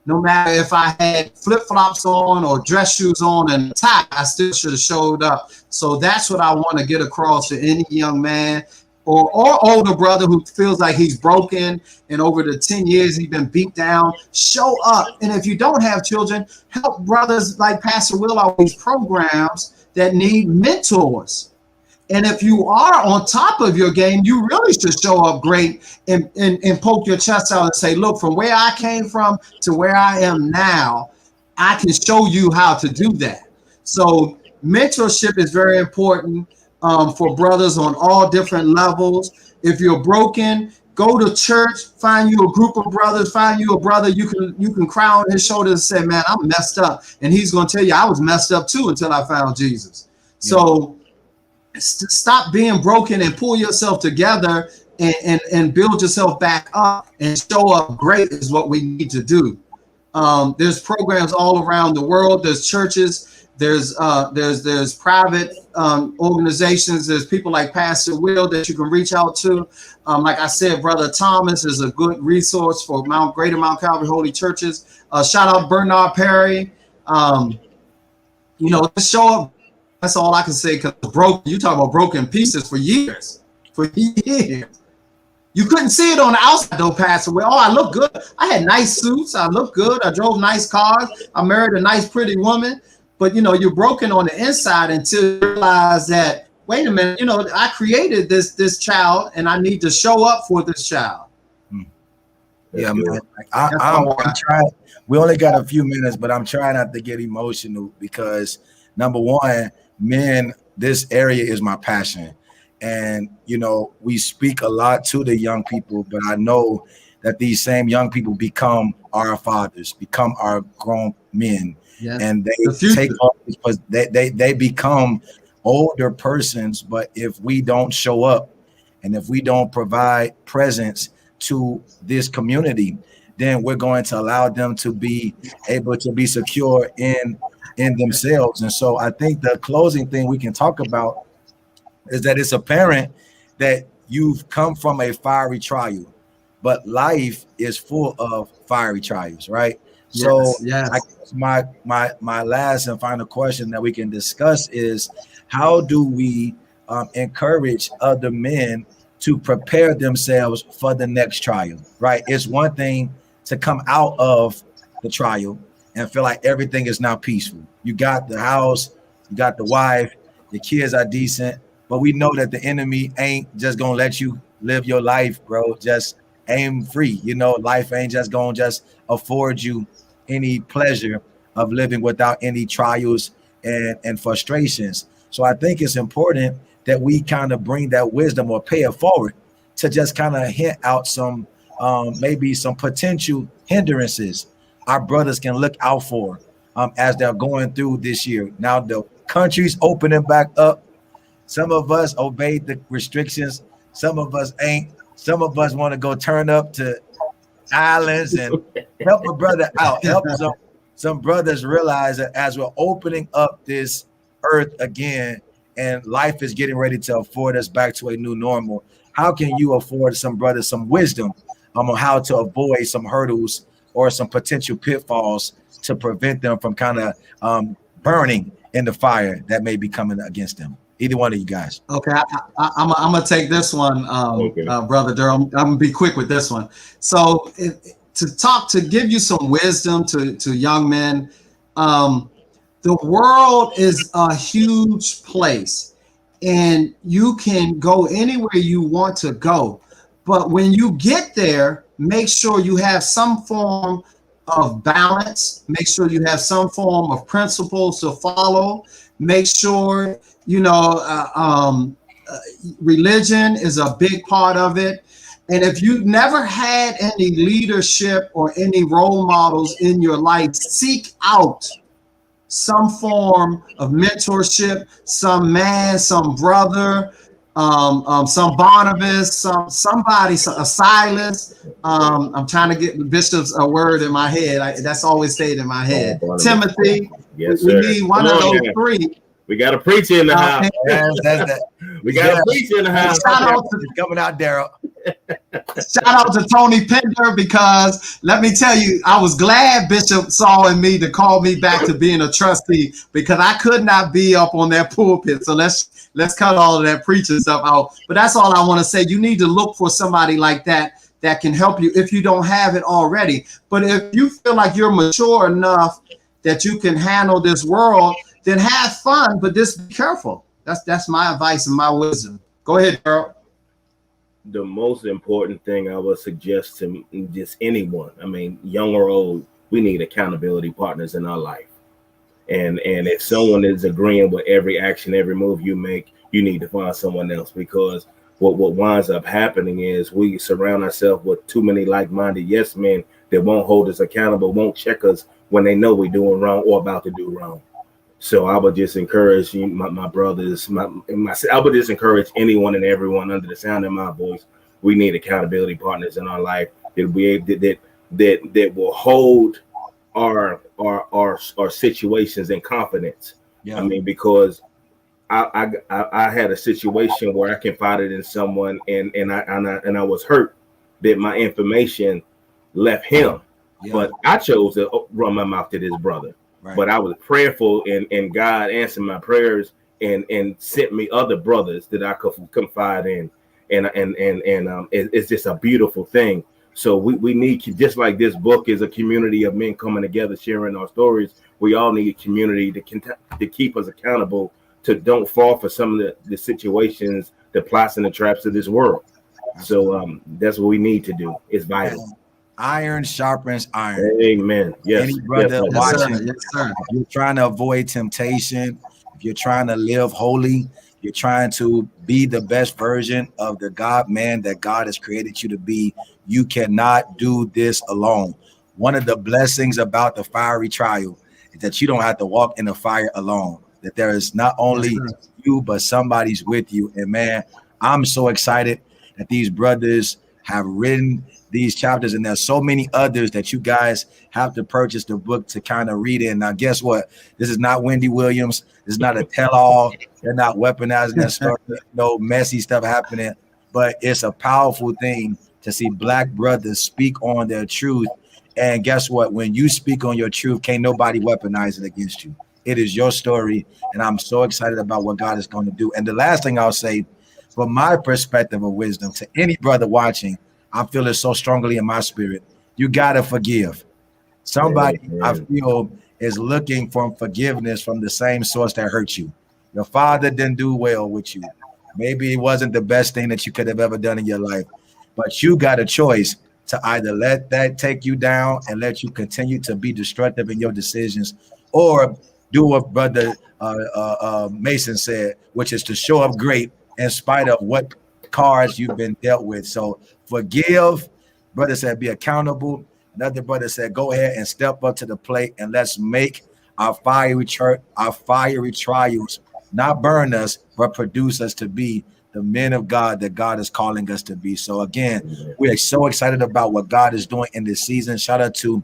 No matter if I had flip flops on or dress shoes on and a tie, I still should have showed up. So that's what I want to get across to any young man or older brother who feels like he's broken and over the 10 years he's been beat down. Show up. And if you don't have children, help brothers like Pastor Will on these programs that need mentors. And if you are on top of your game, you really should show up great and poke your chest out and say, look, from where I came from to where I am now, I can show you how to do that. So mentorship is very important for brothers on all different levels. If you're broken, go to church, find you a group of brothers, find you a brother you can cry on his shoulder and say, man, I'm messed up. And he's going to tell you, I was messed up too until I found Jesus. Yeah. So stop being broken and pull yourself together and build yourself back up and show up great is what we need to do. There's programs all around the world. There's churches. There's private organizations. There's people like Pastor Will that you can reach out to. Like I said, Brother Thomas is a good resource for Greater Mount Calvary Holy Churches. Shout out Bernard Perry. Just show up. That's all I can say, because you talk about broken pieces for years. You couldn't see it on the outside though, Pastor Will. Oh, I look good. I had nice suits. I look good. I drove nice cars. I married a nice, pretty woman. But, you're broken on the inside until you realize that, wait a minute, I created this child and I need to show up for this child. Yeah, man. I'm trying. We only got a few minutes, but I'm trying not to get emotional because, number one, men, this area is my passion. And, we speak a lot to the young people, but I know that these same young people become our fathers, become our grown men. Yes. And they take off because they become older persons. But if we don't show up and if we don't provide presence to this community, then we're going to allow them to be able to be secure in themselves. And so I think the closing thing we can talk about is that it's apparent that you've come from a fiery trial, but life is full of fiery trials, right? Yes, so yes. I guess my last and final question that we can discuss is, how do we encourage other men to prepare themselves for the next trial, right? It's one thing to come out of the trial and feel like everything is now peaceful. You got the house, you got the wife, the kids are decent, but we know that the enemy ain't just gonna let you live your life, bro. Just aim free. Life ain't just gonna just afford you any pleasure of living without any trials and frustrations. So I think it's important that we kind of bring that wisdom or pay it forward to just kind of hint out some maybe some potential hindrances our brothers can look out for as they're going through this year. Now the country's opening back up. Some of us obeyed the restrictions. Some of us ain't. Some of us want to go turn up to islands and help a brother out. Help some brothers realize that as we're opening up this earth again and life is getting ready to afford us back to a new normal, how can you afford some brothers some wisdom on how to avoid some hurdles or some potential pitfalls to prevent them from kind of burning in the fire that may be coming against them? Either one of you guys. Okay, I'm gonna take this one, Brother Durham. I'm gonna be quick with this one. So to give you some wisdom to young men, the world is a huge place and you can go anywhere you want to go. But when you get there, make sure you have some form of balance. Make sure you have some form of principles to follow. Make sure, religion is a big part of it. And if you've never had any leadership or any role models in your life, seek out some form of mentorship, some man, some brother, some Barnabas, somebody, a Silas. I'm trying to get the bishop's a word in my head. That's always stayed in my head. Timothy. Yes, we sir. need one of those three. We got a preacher in the house. We got a preacher in the house. Shout out to, coming out, Daryl. Shout out to Tony Pender, because let me tell you, I was glad Bishop saw in me to call me back to being a trustee, because I could not be up on that pulpit. So let's cut all of that preaching stuff out. But that's all I want to say. You need to look for somebody like that can help you if you don't have it already. But if you feel like you're mature enough that you can handle this world, then have fun, but just be careful. That's my advice and my wisdom. Go ahead, Earl. The most important thing I would suggest to just anyone, I mean, young or old, we need accountability partners in our life. And if someone is agreeing with every action, every move you make, you need to find someone else, because what winds up happening is we surround ourselves with too many like-minded yes men that won't hold us accountable, won't check us when they know we're doing wrong or about to do wrong. So I would just encourage you, my brothers, I would just encourage anyone and everyone under the sound of my voice. We need accountability partners in our life that will hold our situations in confidence. Yeah. I mean, because I had a situation where I confided in someone and I was hurt that my information left him, but I chose to run my mouth to this brother. Right. But I was prayerful, and God answered my prayers and sent me other brothers that I could confide in, and it's just a beautiful thing. So we need, just like this book is a community of men coming together, sharing our stories. We all need a community to keep us accountable, to don't fall for some of the situations, the plots and the traps of this world. So that's what we need to do. It's vital. Iron sharpens iron. Amen. Yes. Any brother watching, yes, sir. If you're trying to avoid temptation, if you're trying to live holy, you're trying to be the best version of the God man that God has created you to be, you cannot do this alone. One of the blessings about the fiery trial is that you don't have to walk in the fire alone, that there is not only you, but somebody's with you. And man, I'm so excited that these brothers have written these chapters, and there's so many others that you guys have to purchase the book to kind of read in. Now, guess what? This is not Wendy Williams. This is not a tell-all. They're not weaponizing that stuff. No messy stuff happening, but it's a powerful thing to see Black brothers speak on their truth. And guess what? When you speak on your truth, can't nobody weaponize it against you. It is your story, and I'm so excited about what God is going to do. And the last thing I'll say, from my perspective of wisdom, to any brother watching, I feel it so strongly in my spirit. You got to forgive. Somebody, I feel, is looking for forgiveness from the same source that hurt you. Your father didn't do well with you. Maybe it wasn't the best thing that you could have ever done in your life, but you got a choice to either let that take you down and let you continue to be destructive in your decisions, or do what Brother Mason said, which is to show up great in spite of what cards you've been dealt with. So forgive. Brother said be accountable. Another brother said go ahead and step up to the plate, and let's make our fiery trials not burn us, but produce us to be the men of God that God is calling us to be. So again, we are so excited about what God is doing in this season. Shout out to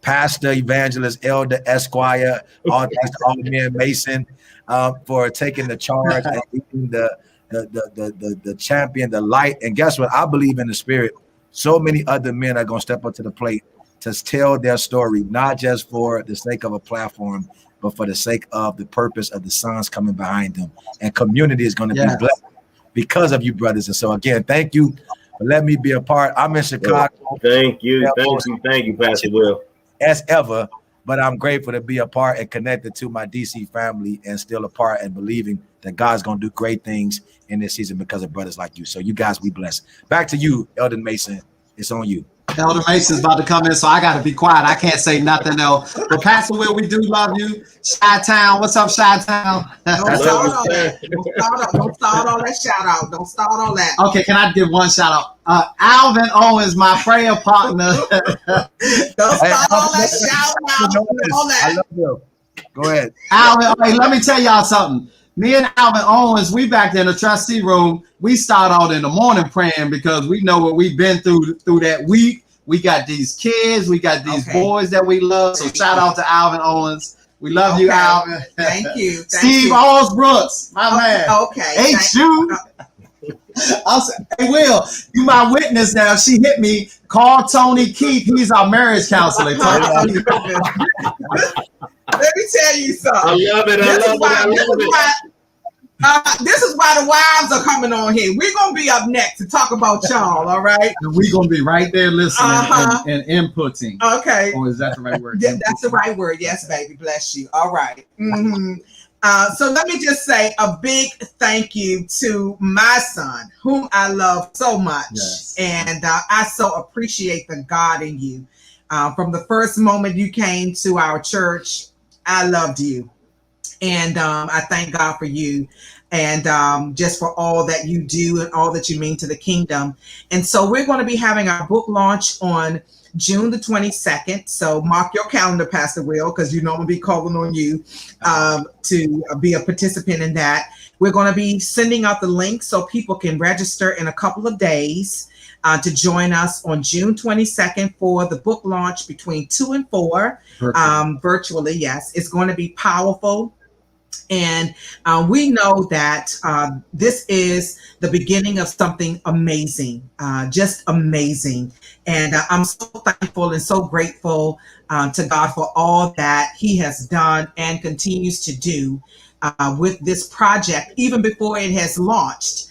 Pastor, Evangelist, Elder, Esquire, all thanks to all men, Mason, for taking the charge and being the champion, the light. And guess what? I believe in the spirit. So many other men are going to step up to the plate to tell their story, not just for the sake of a platform, but for the sake of the purpose of the sons coming behind them. And community is going to be blessed because of you, brothers. And so again, thank you for letting me be a part. I'm in Chicago. Thank you, Pastor Will. As ever, but I'm grateful to be a part and connected to my DC family, and still a part and believing that God's going to do great things in this season because of brothers like you. So you guys be blessed. Back to you, Elder Mason. It's on you. Elder Mason's about to come in, so I got to be quiet. I can't say nothing else. But Pastor Will, we do love you. Chi-Town, what's up, Chi-Town? Don't start all that. Don't start all that shout out. Don't start all that. Okay, can I give one shout out? Alvin Owens, my prayer partner. Don't start all that shout out. All I that. love you. Go ahead. Alvin, hey, let me tell y'all something. Me and Alvin Owens, we back there in the trustee room. We start out in the morning praying because we know what we've been through that week. We got these kids, we got these boys that we love. So shout out to Alvin Owens. We love you, Alvin. Thank you. Steve Osbrooks, my man. Okay. Hey, you. Hey, Will, you my witness now. She hit me. Call Tony Keith. He's our marriage counselor. Let me tell you something. I love it. This is why the wives are coming on here. We're going to be up next to talk about y'all, all right? And we're going to be right there listening and inputting. Okay. Or is that the right word? Yeah, that's the right word. Yes, baby. Bless you. All right. Mm-hmm. So let me just say a big thank you to my son, whom I love so much. Yes. And I so appreciate the God in you. From the first moment you came to our church, I loved you. And I thank God for you and just for all that you do and all that you mean to the kingdom. And so we're going to be having our book launch on June the 22nd. So mark your calendar, Pastor Will, because you know I'm going to be calling on you to be a participant in that. We're going to be sending out the link so people can register in a couple of days to join us on June 22nd for the book launch between 2 and 4 virtually. Yes, it's going to be powerful. And we know that this is the beginning of something amazing, just amazing. And I'm so thankful and so grateful to God for all that he has done and continues to do with this project, even before it has launched.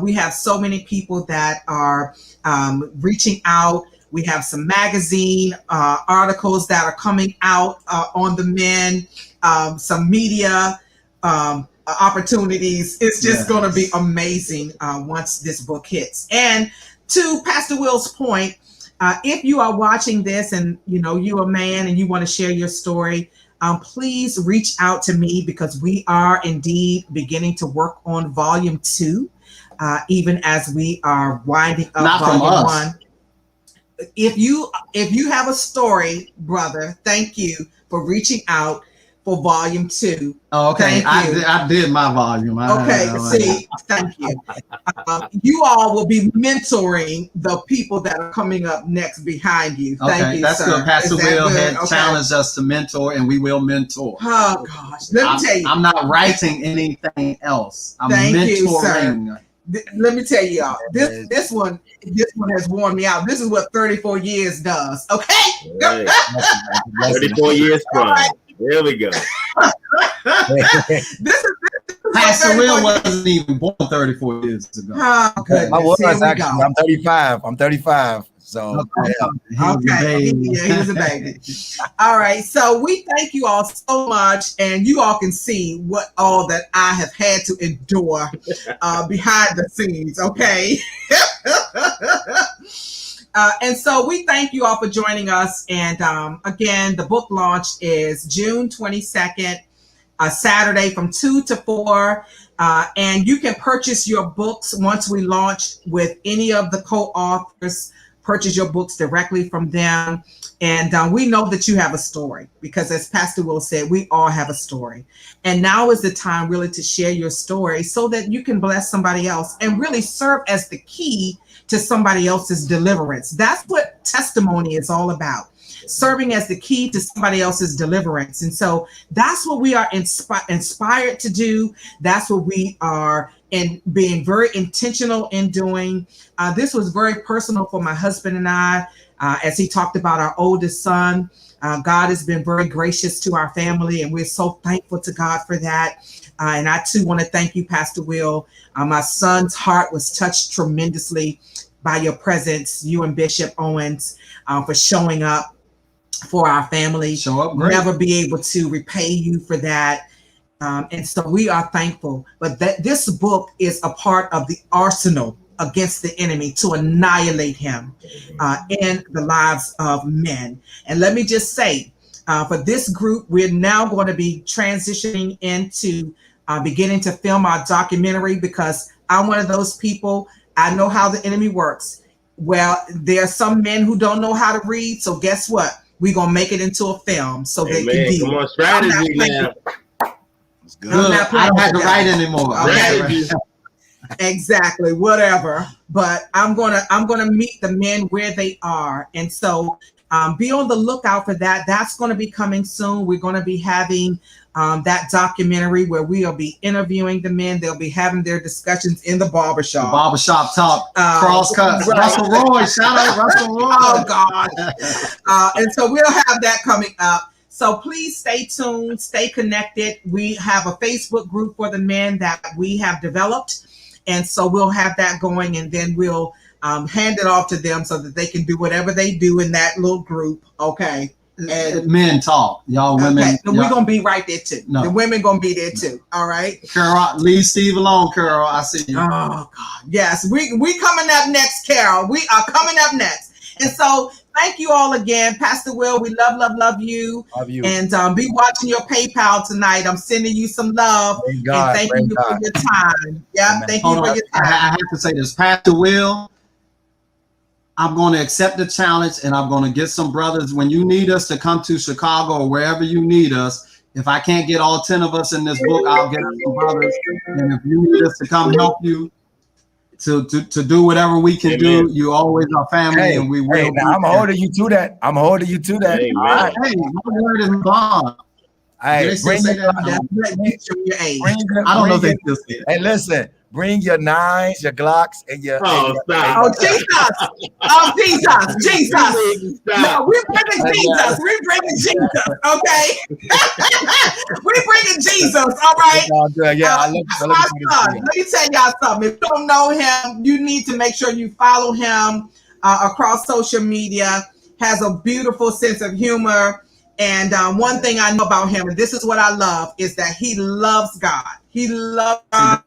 We have so many people that are reaching out. We have some magazine articles that are coming out on the men, some media opportunities. It's just going to be amazing once this book hits. And to Pastor Will's point, if you are watching this and you're a man and you want to share your story, please reach out to me because we are indeed beginning to work on volume 2, even as we are winding up Not volume 1. If you have a story, brother, thank you for reaching out for volume 2. Oh, okay. I did my volume. Thank you. You all will be mentoring the people that are coming up next behind you. Thank you, that's sir. good. Pastor Will had Okay. challenged us to mentor, and we will mentor. Oh gosh, let me tell you. I'm not writing anything else. I'm Thank mentoring. you, sir. Let me tell y'all, this one has worn me out. This is what 34 years does. Okay, Right. 34 years strong. Right. There we go. This is Pastor Will wasn't even born 34 years ago. Oh, I was actually. I'm 35. So he was a baby. All right. So we thank you all so much, and you all can see what all that I have had to endure behind the scenes. Okay. And so we thank you all for joining us. And again, the book launch is June 22nd, Saturday from 2 to 4. And you can purchase your books once we launch with any of the co-authors. Purchase your books directly from them. And we know that you have a story because, as Pastor Will said, we all have a story. And now is the time really to share your story so that you can bless somebody else and really serve as the key to somebody else's deliverance. That's what testimony is all about. Serving as the key to somebody else's deliverance. And so that's what we are inspired to do. That's what we are being very intentional in doing. This was very personal for my husband and I, as he talked about our oldest son. God has been very gracious to our family, and we're so thankful to God for that. And I too want to thank you, Pastor Will. My son's heart was touched tremendously by your presence, you and Bishop Owens, for showing up for our family. Show up great. Never be able to repay you for that. And so we are thankful. But this book is a part of the arsenal against the enemy, to annihilate him in the lives of men. And let me just say, for this group, we're now going to be transitioning into beginning to film our documentary, because I'm one of those people, I know how the enemy works. Well, there are some men who don't know how to read, so guess what? We're going to make it into a film so they can view. Come on, strategy now. It's good. I don't have to write anymore. Okay. Exactly, whatever. But I'm gonna meet the men where they are, and so be on the lookout for that. That's going to be coming soon. We're going to be having that documentary where we'll be interviewing the men. They'll be having their discussions in the barbershop. The barbershop talk, crosscuts. Right. Russell Roy, shout out Russell Roy. Oh God! And so we'll have that coming up. So please stay tuned, stay connected. We have a Facebook group for the men that we have developed. And so we'll have that going, and then we'll hand it off to them so that they can do whatever they do in that little group. Okay. And men talk. Y'all women. Okay. Y'all, we're going to be right there too. No. The women going to be there too. All right. Carol, leave Steve alone, Carol. I see you. Oh God. Yes. We coming up next, Carol. We are coming up next. And so thank you all again. Pastor Will, we love you. Love you. And be watching your PayPal tonight. I'm sending you some love. Thank God, and thank you for your time. Yeah, thank you for your time. I have to say this. Pastor Will, I'm going to accept the challenge, and I'm going to get some brothers. When you need us to come to Chicago or wherever you need us, if I can't get all 10 of us in this book, I'll get some brothers. And if you need us to come help you, to do whatever we can do, you always are family, and we will. Hey, now I'm holding you to that. Hey, All right. Hey, my word is bond. Hey, bring your, I don't know if they still say it. Hey, listen, bring your 9s, your Glocks, and your. Oh, stop. Oh, Jesus. Oh, Jesus. No, we're bringing Jesus. We're bringing Jesus. Okay. We're bringing Jesus. All right. Yeah, I my son, let me tell y'all something. If you don't know him, you need to make sure you follow him across social media. Has a beautiful sense of humor. And one thing I know about him, and this is what I love, is that he loves God. He loves God.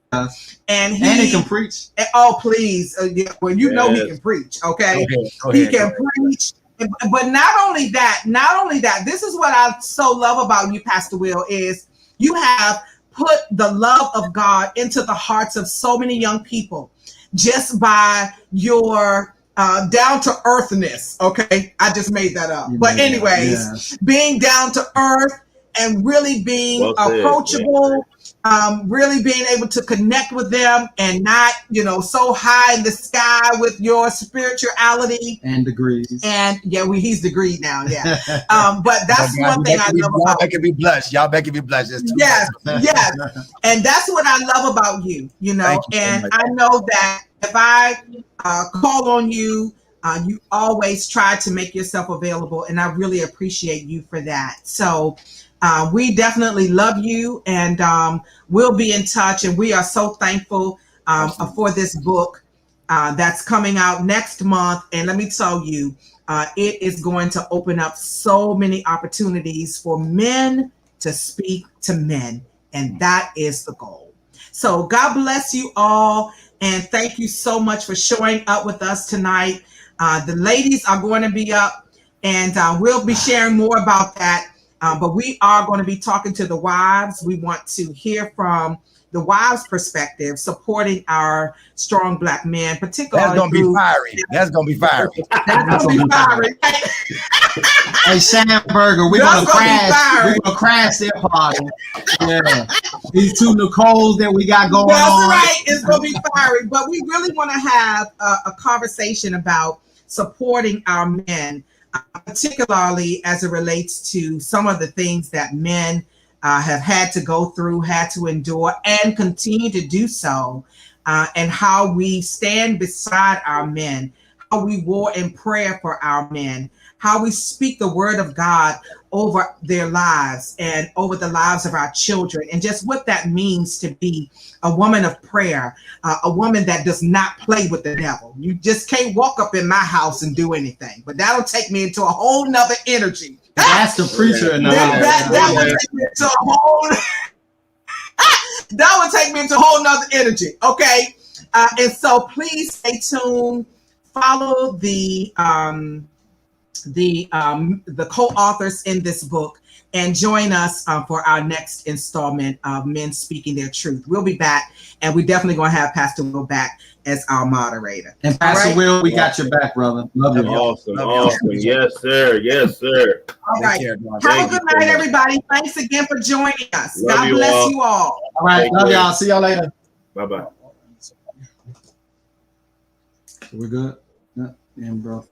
And he can preach. Oh, please. Well, you know he can preach, okay? He can preach. But not only that, this is what I so love about you, Pastor Will, is you have put the love of God into the hearts of so many young people just by your down to earthness. Okay, I just made that up. But anyways, being down to earth and really being approachable, really being able to connect with them, and not, so high in the sky with your spirituality and degrees. And he's degreed now. Yeah. But that's one thing I love about y'all. Can be blessed. Y'all can be blessed. Yes. And that's what I love about you. And I know that if I call on you, you always try to make yourself available, and I really appreciate you for that. So we definitely love you, and we'll be in touch. And we are so thankful for this book that's coming out next month. And let me tell you, it is going to open up so many opportunities for men to speak to men, and that is the goal. So God bless you all. And thank you so much for showing up with us tonight. The ladies are going to be up, and we'll be sharing more about that. But we are going to be talking to the wives. We want to hear from the wives' perspective, supporting our strong Black men, particularly. That's going to be fiery. That's going to be fiery. That's going to be fiery. Hey, Sandberger, we're going to crash. We're going to crash their party. Yeah. These two Nicoles that we got going on. That's right. It's going to be fiery. But we really want to have a conversation about supporting our men, particularly as it relates to some of the things that men have had to go through, had to endure, and continue to do so, and how we stand beside our men, how we war in prayer for our men, how we speak the word of God over their lives and over the lives of our children, and just what that means to be a woman of prayer, a woman that does not play with the devil. You just can't walk up in my house and do anything, but that'll take me into a whole nother energy. That's the preacher. That would take me into a whole. That would take me into a whole nother energy. Okay. And so please stay tuned. Follow the co-authors in this book and join us for our next installment of Men Speaking Their Truth. We'll be back, and we're definitely going to have Pastor Will back as our moderator. And Pastor Will, we got your back, brother. Love you. Awesome. Love Awesome. y'all. Yes, sir. Yes, sir. All right. Take care, guys. Have a good Thank you night, so much. everybody. Thanks again for joining us. Love God you bless all. you all. All right. Take Love care. y'all. See y'all later. Bye-bye. We're good? Yeah, bro.